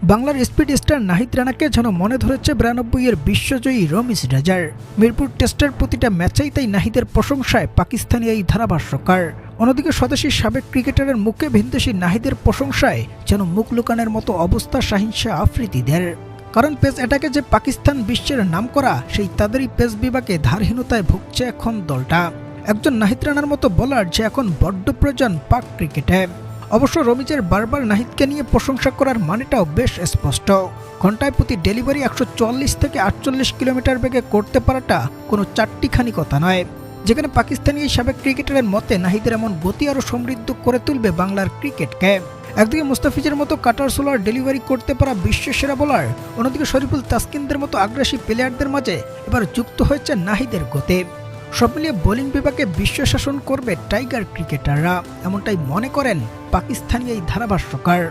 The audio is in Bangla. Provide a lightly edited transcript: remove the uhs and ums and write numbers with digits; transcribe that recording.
বাংলার স্পিড স্টার নাহিদ রানাকে যেন মনে ধরেছে 92-এর বিশ্বজয়ী রমিজ রাজার। মিরপুর টেস্টের প্রতিটা ম্যাচেই তাই নাহিদের প্রশংসায় পাকিস্তানি এই ধারাভাষ্যকার। অন্যদিকে স্বদেশী সাবেক ক্রিকেটারের মুখে ভিনদেশি নাহিদের প্রশংসায় যেন মুখ লুকানোর মতো অবস্থা শাহিন শাহ আফ্রিদিদের। কারণ পেস অ্যাটাকে যে পাকিস্তান বিশ্বের নামকরা, সেই তাদেরই পেস বিভাগে ধারহীনতায় ভুগছে এখন দলটা। একজন নাহিদ রানার মতো বোলার যে এখন বড্ড প্রয়োজন পাক ক্রিকেটে। অবশ্য রমিজের বারবার নাহিদকে নিয়ে প্রশংসা করার মানেটাও বেশ স্পষ্ট। ঘন্টায় প্রতি ডেলিভারি 144 থেকে 48 কিলোমিটার বেগে করতে পারাটা কোনো চারটিখানি কথা নয়, যেখানে পাকিস্তানি এই সাবেক ক্রিকেটারের মতে নাহিদের এমন গতি আরও সমৃদ্ধ করে তুলবে বাংলার ক্রিকেটকে। একদিকে মুস্তাফিজের মতো কাটার সোলার ডেলিভারি করতে পারা বিশ্বসেরা বোলার, অন্যদিকে শরীফুল তাসকিনদের মতো আগ্রাসী প্লেয়ারদের মাঝে এবার যুক্ত হয়েছে নাহিদের গতি। সব মিলিয়ে বোলিং বিভাগে বিশ্ব শাসন করবে টাইগার ক্রিকেটাররা, এমনটাই মনে করেন পাকিস্তানি এই ধারাভাষ্যকার।